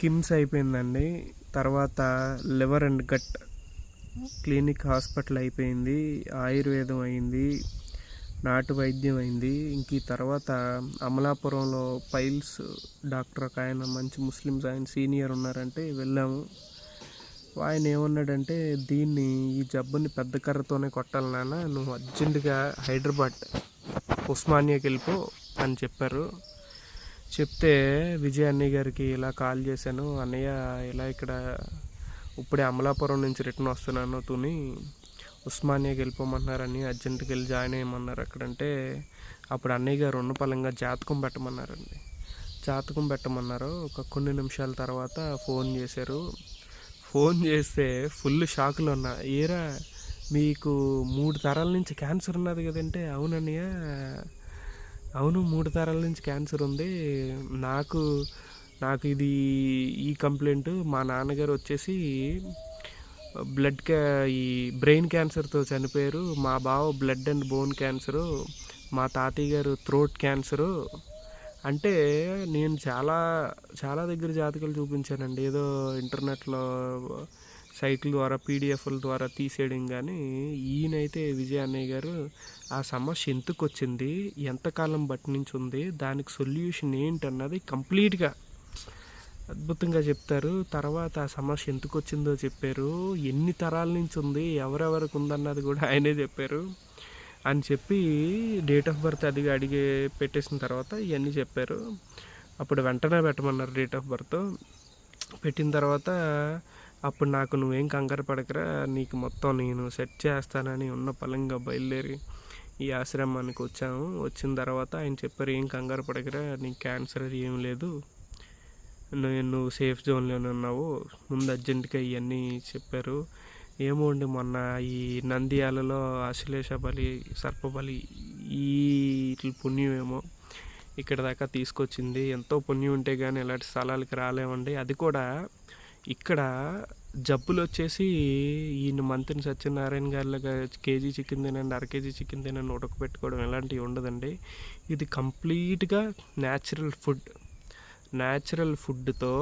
కిమ్స్ అయిపోయిందండి. తర్వాత liver and gut clinic hospital అయిపోయింది. ఆయుర్వేదం అయింది, నాటు వైద్యం అయింది. ఇంక ఈ తర్వాత అమలాపురంలో పైల్స్ డాక్టర్ ఒక ఆయన మంచి ముస్లిమ్స్ ఆయన సీనియర్ ఉన్నారంటే వెళ్ళాము. ఆయన ఏమన్నాడంటే, ఈ జబ్బుని పెద్ద కర్రతోనే కొట్టాలి నాన్న, నువ్వు అర్జెంటుగా హైదరాబాద్ ఉస్మానియాకి వెళ్ళిపో అని చెప్పారు. చెప్తే విజయ్ అన్నయ్య గారికి ఇలా కాల్ చేశాను, అన్నయ్య ఇలా ఇక్కడ ఇప్పుడే అమలాపురం నుంచి రిటర్న్ వస్తున్నాను, ఉస్మానియాకి వెళ్ళిపోమన్నారని, అర్జెంటుకి వెళ్ళి జాయిన్ అయ్యమన్నారు అక్కడంటే. అప్పుడు అన్నయ్య గారు ఉన్నపలంగా జాతకం పెట్టమన్నారండి. జాతకం పెట్టమన్నారు. ఒక కొన్ని నిమిషాల తర్వాత ఫోన్ చేశారు. ఫోన్ చేస్తే ఫుల్ షాక్లో ఉన్నా. ఏరా మీకు 3 తరాల నుంచి క్యాన్సర్ ఉన్నది కదంటే, అవునన్నయ్య అవును 3 తరాల నుంచి క్యాన్సర్ ఉంది. నాకు ఇది ఈ కంప్లైంట్, మా నాన్నగారు వచ్చేసి ఈ బ్రెయిన్ క్యాన్సర్తో చనిపోయారు, మా బావ బ్లడ్ అండ్ బోన్ క్యాన్సరు, మా తాతయ్య గారు థ్రోట్ క్యాన్సరు అంటే. నేను చాలా దగ్గర జాతకాలు చూపించానండి, ఏదో ఇంటర్నెట్లో సైట్ల ద్వారా పీడిఎఫ్ల ద్వారా తీసేయడం. కానీ ఈయనైతే విజయ్ అన్నయ్య గారు ఆ సమస్య ఎందుకు వచ్చింది, ఎంతకాలం బట్టి నుంచి ఉంది, దానికి సొల్యూషన్ ఏంటన్నది కంప్లీట్గా అద్భుతంగా చెప్తారు. తర్వాత ఆ సమస్య ఎందుకు వచ్చిందో చెప్పారు, ఎన్ని తరాల నుంచి ఉంది, ఎవరెవరికి ఉందన్నది కూడా ఆయనే చెప్పారు అని చెప్పి డేట్ ఆఫ్ బర్త్ అది అడిగి పెట్టేసిన తర్వాత ఇవన్నీ చెప్పారు. అప్పుడు వెంటనే పెట్టమన్నారు డేట్ ఆఫ్ బర్త్. పెట్టిన తర్వాత అప్పుడు నాకు, నువ్వేం కంగారు పడకరా, నీకు మొత్తం నేను సెట్ చేస్తానని ఉన్న పలంగా బయలుదేరి ఈ ఆశ్రమానికి వచ్చాము. వచ్చిన తర్వాత ఆయన చెప్పారు, ఏం కంగారు పడకరా, నీకు క్యాన్సర్ అది ఏం లేదు, నువ్వు సేఫ్ జోన్లోనే ఉన్నావు, ముందు అర్జెంటుగా ఇవన్నీ చెప్పారు. ఏమో అండి, మొన్న ఈ నంద్యాలలో అశ్లేష బలి, సర్పబలి ఈ పుణ్యం ఏమో ఇక్కడ దాకా తీసుకొచ్చింది. ఎంతో పుణ్యం ఉంటే కానీ ఇలాంటి స్థలాలకి రాలేమండి. అది కూడా ఇక్కడ జబ్బులు వచ్చేసి ఈయన మంత్రి సత్యనారాయణ గారిలాగా కేజీ చికెన్ తినండి, అరకేజీ చికెన్ తినండి ఉడకబెట్టుకోవడం ఇలాంటివి ఉండదండి. ఇది కంప్లీట్గా న్యాచురల్ ఫుడ్తో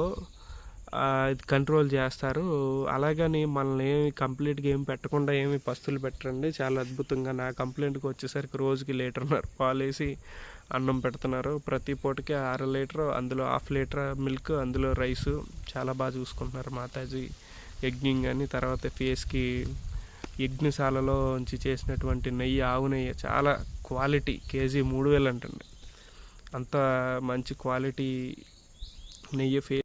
ఇది కంట్రోల్ చేస్తారు. అలాగని మనల్ని ఏమి కంప్లీట్గా ఏమి పెట్టకుండా ఏమి పస్తులు పెట్టరండి. చాలా అద్భుతంగా నా కంప్లైంట్కి వచ్చేసరికి రోజుకి 1.5 లీటర్ పాలేసి అన్నం పెడుతున్నారు. ప్రతి పూటకి 1/2 లీటర్, అందులో 1/2 లీటర్ మిల్క్, అందులో రైసు. చాలా బాగా చూసుకుంటున్నారు మాతాజీ. యజ్ఞం కానీ తర్వాత ఫేస్కి యజ్ఞశాలలో నుంచి చేసినటువంటి నెయ్యి, ఆవు నెయ్యి చాలా క్వాలిటీ, కేజీ 3000 అంటండి. అంత మంచి క్వాలిటీ నెయ్యి